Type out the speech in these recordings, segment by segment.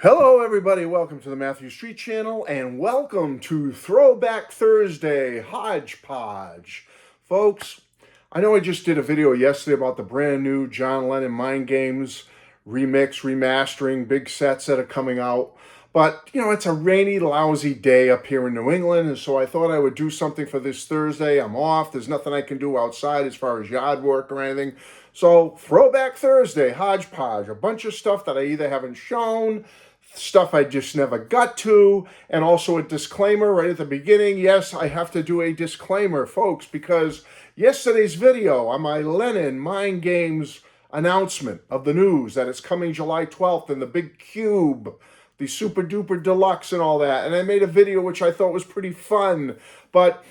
Hello everybody, welcome to the Matthew Street Channel and welcome to Throwback Thursday, Hodgepodge. Folks, I know I just did a video yesterday about the brand new John Lennon Mind Games remix, remastering, big sets that are coming out. But, it's a rainy, lousy day up here in New England, and so I thought I would do something for this Thursday. I'm off. There's nothing I can do outside as far as yard work or anything. So, Throwback Thursday, Hodgepodge, a bunch of stuff that I either haven't shown, stuff I just never got to, and also a disclaimer right at the beginning. Yes, I have to do a disclaimer, folks, because yesterday's video on my Lennon Mind Games announcement of the news that it's coming July 12th in the big cube, the super duper deluxe and all that, and I made a video which I thought was pretty fun, but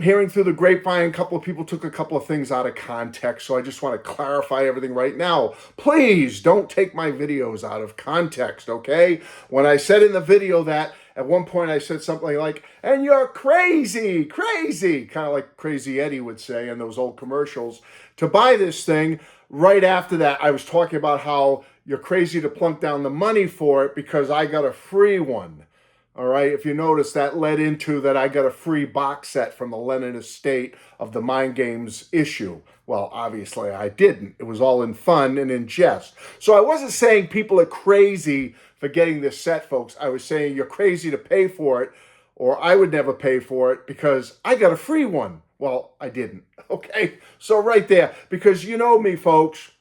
hearing through the grapevine, a couple of people took a couple of things out of context, so I just want to clarify everything right now. Please don't take my videos out of context, okay? When I said in the video that, at one point I said something like, and you're crazy, kind of like Crazy Eddie would say in those old commercials, to buy this thing. Right after that, I was talking about how you're crazy to plunk down the money for it because I got a free one. All right, if you notice, that led into that I got a free box set from the Lennon estate of the Mind Games issue. Well, obviously I didn't. It was all in fun and in jest. So I wasn't saying people are crazy for getting this set, folks. I was saying you're crazy to pay for it, or I would never pay for it because I got a free one. Well, I didn't. Okay, so right there, because you know me, folks,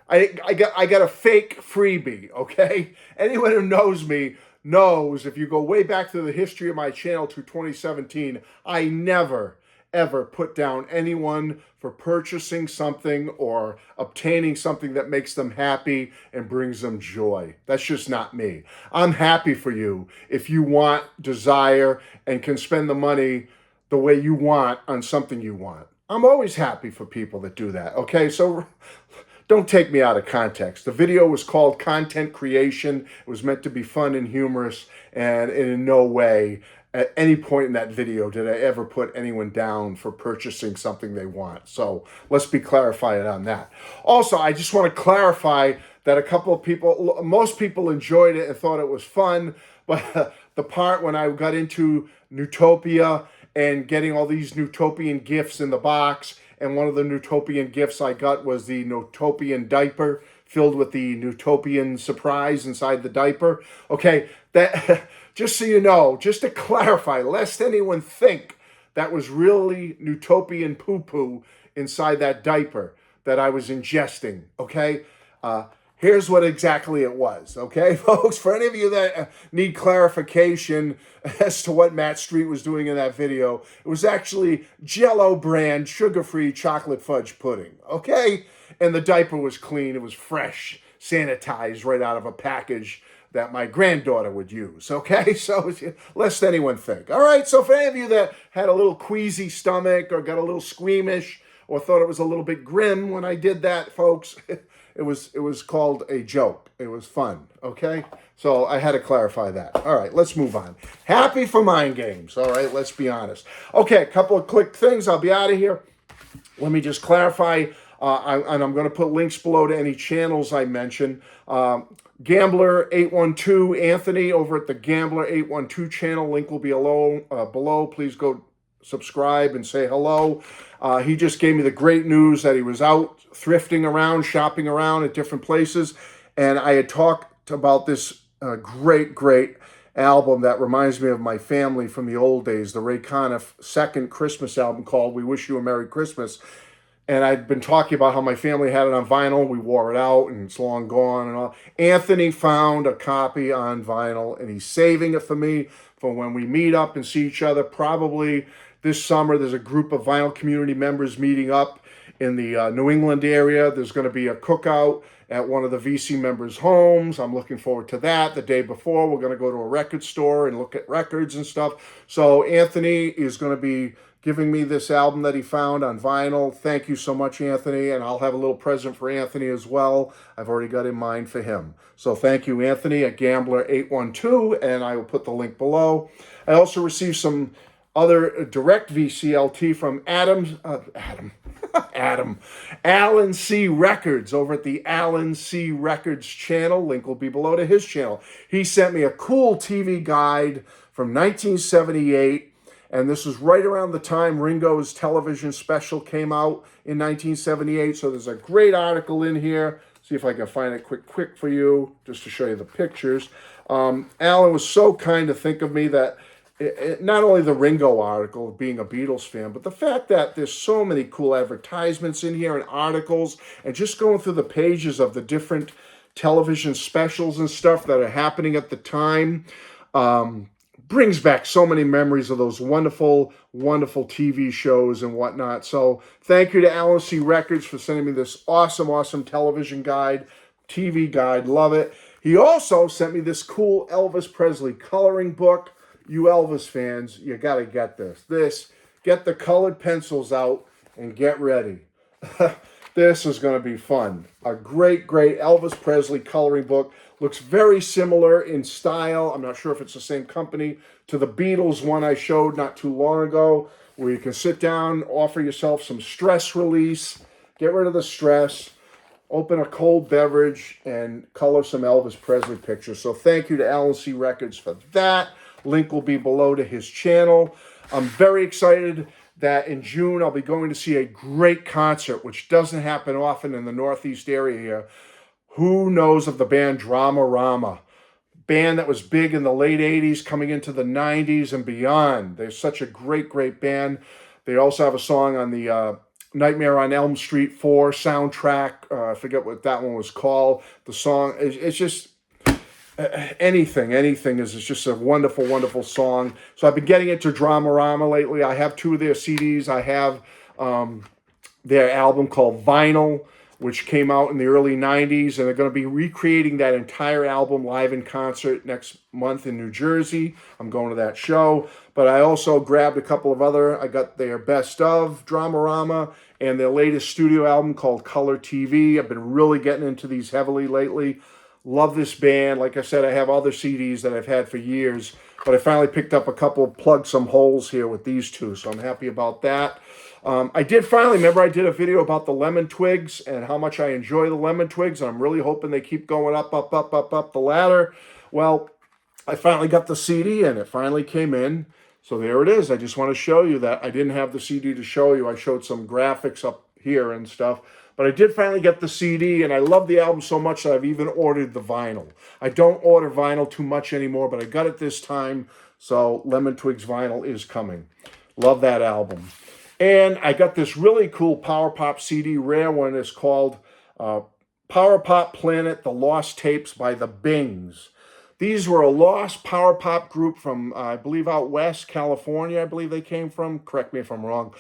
I got a fake freebie. Okay, anyone who knows me knows, if you go way back through the history of my channel to 2017, I never, ever put down anyone for purchasing something or obtaining something that makes them happy and brings them joy. That's just not me. I'm happy for you if you want, desire, and can spend the money the way you want on something you want. I'm always happy for people that do that, okay? So don't take me out of context. The video was called Content Creation. It was meant to be fun and humorous, and in no way at any point in that video did I ever put anyone down for purchasing something they want. So let's be clarified on that. Also, I just want to clarify that a couple of people, most people enjoyed it and thought it was fun, but the part when I got into Newtopia and getting all these Newtopian gifts in the box, and one of the Newtopian gifts I got was the Newtopian diaper filled with the Newtopian surprise inside the diaper. Okay, that just so you know, just to clarify, lest anyone think that was really Newtopian poo-poo inside that diaper that I was ingesting, okay? Here's what exactly it was, okay, folks? For any of you that need clarification as to what Matt Street was doing in that video, it was actually Jell-O brand sugar-free chocolate fudge pudding, okay? And the diaper was clean. It was fresh, sanitized right out of a package that my granddaughter would use, okay? So lest anyone think. All right, so for any of you that had a little queasy stomach or got a little squeamish or thought it was a little bit grim when I did that, folks, It was called a joke. It was fun, okay? So I had to clarify that. All right, let's move on. Happy for Mind Games, all right? Let's be honest. Okay, a couple of quick things. I'll be out of here. Let me just clarify, and I'm going to put links below to any channels I mentioned. Gambler812, Anthony, over at the Gambler812 channel. Link will be below. Please go subscribe and say hello. He just gave me the great news that he was out thrifting around, shopping around at different places, and I had talked about this great album that reminds me of my family from the old days, the Ray Conniff second Christmas album called We Wish You a Merry Christmas. And I'd been talking about how my family had it on vinyl. We wore it out, and it's long gone and all. Anthony found a copy on vinyl, and he's saving it for me for when we meet up and see each other. Probably this summer, there's a group of vinyl community members meeting up in the New England area. There's going to be a cookout at one of the VC members' homes. I'm looking forward to that. The day before, we're going to go to a record store and look at records and stuff. So Anthony is going to be giving me this album that he found on vinyl. Thank you so much, Anthony, and I'll have a little present for Anthony as well. I've already got in mind for him. So thank you, Anthony, at Gambler812, and I will put the link below. I also received some other direct VCLT from Adam. Adam. Alan C. Records over at the Alan C. Records channel. Link will be below to his channel. He sent me a cool TV guide from 1978. And this was right around the time Ringo's television special came out in 1978. So there's a great article in here. See if I can find it quick for you, just to show you the pictures. Alan was so kind to think of me that not only the Ringo article, being a Beatles fan, but the fact that there's so many cool advertisements in here and articles, and just going through the pages of the different television specials and stuff that are happening at the time, brings back so many memories of those wonderful, wonderful TV shows and whatnot. So thank you to Alan C. Records for sending me this awesome, awesome television guide, TV guide. Love it. He also sent me this cool Elvis Presley coloring book. You Elvis fans, you got to get this. Get the colored pencils out and get ready. This is going to be fun. A great, great Elvis Presley coloring book. Looks very similar in style. I'm not sure if it's the same company to the Beatles one I showed not too long ago, where you can sit down, offer yourself some stress release, get rid of the stress, open a cold beverage, and color some Elvis Presley pictures. So thank you to Alan C. Records for that. Link will be below to his channel. I'm very excited that in June I'll be going to see a great concert, which doesn't happen often in the Northeast area here. Who knows of the band Dramarama? Band that was big in the late 80s, coming into the 90s and beyond. They're such a great, great band. They also have a song on the Nightmare on Elm Street 4 soundtrack. I forget what that one was called. The song, it's just... Anything is just a wonderful, wonderful song. So I've been getting into Dramarama lately. I have 2 of their CDs. I have their album called Vinyl, which came out in the early 90s, and they're going to be recreating that entire album live in concert next month in New Jersey. I'm going to that show. But I also grabbed a couple of I got their best of Dramarama and their latest studio album called Color TV. I've been really getting into these heavily lately. Love this band. Like I said, I have other CDs that I've had for years, but I finally picked up a couple, plugged some holes here with these 2, so I'm happy about that. I did finally, remember I did a video about the lemon twigs and how much I enjoy the lemon twigs, and I'm really hoping they keep going up the ladder. Well, I finally got the CD, and it finally came in. So there it is. I just want to show you that I didn't have the CD to show you. I showed some graphics up here and stuff. But I did finally get the CD, and I love the album so much that I've even ordered the vinyl. I don't order vinyl too much anymore, but I got it this time, so Lemon Twigs vinyl is coming. Love that album. And I got this really cool Power Pop CD, rare one. It's called Power Pop Planet, The Lost Tapes by the Bings. These were a lost Power Pop group from, I believe, out west, California, I believe they came from. Correct me if I'm wrong.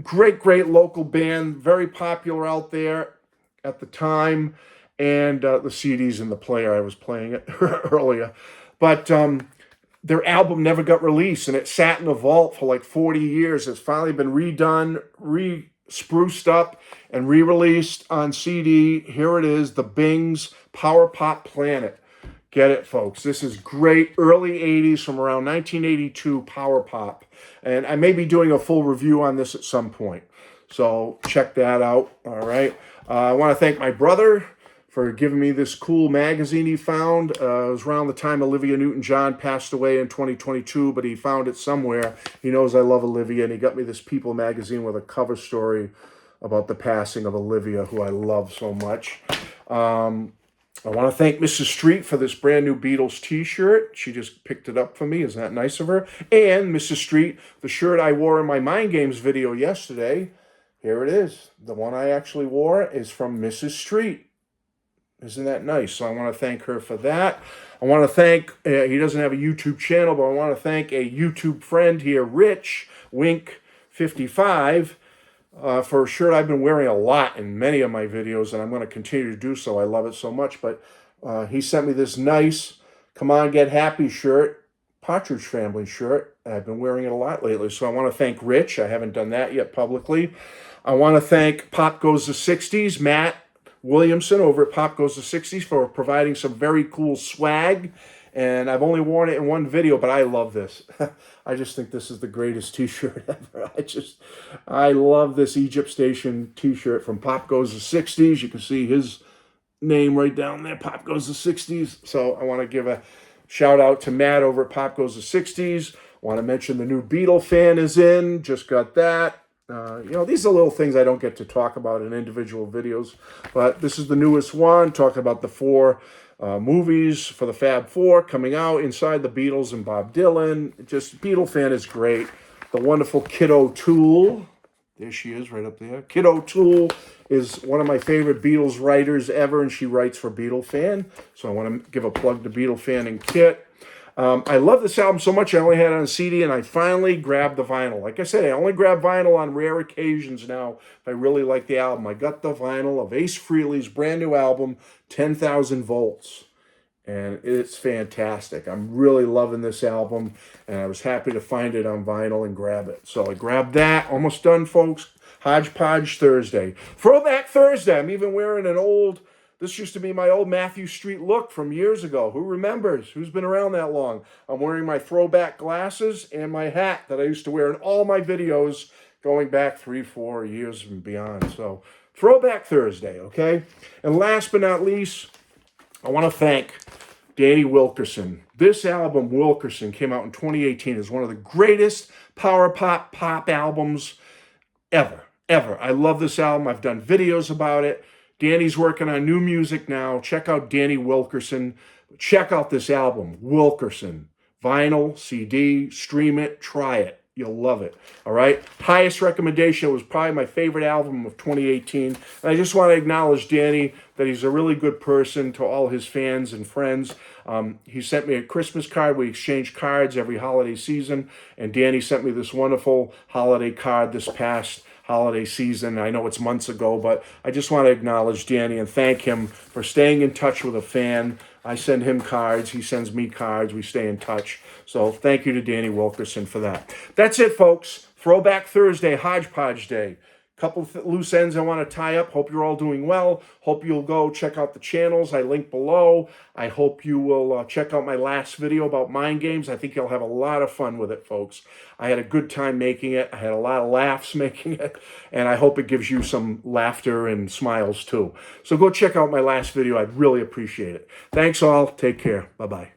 Great, great local band, very popular out there at the time, and the CD's in the player. I was playing it earlier. But their album never got released, and it sat in the vault for like 40 years. It's finally been redone, spruced up, and re-released on CD. Here it is, the Bings Power Pop Planet. Get it, folks. This is great. Early 80s from around 1982 Power Pop. And I may be doing a full review on this at some point. So check that out. All right. I want to thank my brother for giving me this cool magazine he found. It was around the time Olivia Newton-John passed away in 2022, but he found it somewhere. He knows I love Olivia, and he got me this People magazine with a cover story about the passing of Olivia, who I love so much. I want to thank Mrs. Street for this brand new Beatles t-shirt. She just picked it up for me. Isn't that nice of her? And Mrs. Street, the shirt I wore in my Mind Games video yesterday, here it is. The one I actually wore is from Mrs. Street. Isn't that nice? So I want to thank her for that. I want to thank, he doesn't have a YouTube channel, but I want to thank a YouTube friend here, Rich, Wink55, for a shirt I've been wearing a lot in many of my videos, and I'm going to continue to do so. I love it so much. But he sent me this nice Come On Get Happy shirt, Partridge Family shirt. I've been wearing it a lot lately, so I want to thank Rich. I haven't done that yet publicly. I want to thank Pop Goes the 60s, Matt Williamson over at Pop Goes the 60s for providing some very cool swag. And I've only worn it in one video, but I love this. I just think this is the greatest t-shirt ever. I love this Egypt Station t-shirt from Pop Goes the 60s. You can see his name right down there, Pop Goes the 60s. So I want to give a shout out to Matt over at Pop Goes the 60s. I want to mention the new Beatle fan is in. Just got that. You know, these are little things I don't get to talk about in individual videos. But this is the newest one, talking about the 4 movies for the Fab Four coming out inside the Beatles and Bob Dylan. Just, Beatle fan is great. The wonderful Kid O'Toole. There she is right up there. Kid O'Toole is one of my favorite Beatles writers ever, and she writes for Beatle Fan. So I want to give a plug to Beatle Fan and Kit. I love this album so much, I only had it on CD, and I finally grabbed the vinyl. Like I said, I only grab vinyl on rare occasions now if I really like the album. I got the vinyl of Ace Frehley's brand new album, 10,000 Volts. And it's fantastic. I'm really loving this album, and I was happy to find it on vinyl and grab it. So I grabbed that. Almost done, folks. Hodgepodge Thursday. Throwback Thursday. I'm even wearing an old... This used to be my old Matthew Street look from years ago. Who remembers? Who's been around that long? I'm wearing my throwback glasses and my hat that I used to wear in all my videos going back 3-4 years and beyond. So, Throwback Thursday, okay? And last but not least, I want to thank Danny Wilkerson. This album, Wilkerson, came out in 2018. It's one of the greatest power pop albums ever. I love this album. I've done videos about it. Danny's working on new music now. Check out Danny Wilkerson. Check out this album, Wilkerson. Vinyl, CD, stream it, try it. You'll love it, all right? Highest recommendation. It was probably my favorite album of 2018. And I just want to acknowledge Danny, that he's a really good person to all his fans and friends. He sent me a Christmas card. We exchange cards every holiday season. And Danny sent me this wonderful holiday card this past holiday season. I know it's months ago, but I just want to acknowledge Danny and thank him for staying in touch with a fan. I send him cards. He sends me cards. We stay in touch. So thank you to Danny Wilkerson for that. That's it, folks. Throwback Thursday, Hodgepodge Day. Couple loose ends I want to tie up. Hope you're all doing well. Hope you'll go check out the channels I link below. I hope you will check out my last video about mind games. I think you'll have a lot of fun with it, folks. I had a good time making it. I had a lot of laughs making it. And I hope it gives you some laughter and smiles too. So go check out my last video. I'd really appreciate it. Thanks all. Take care. Bye-bye.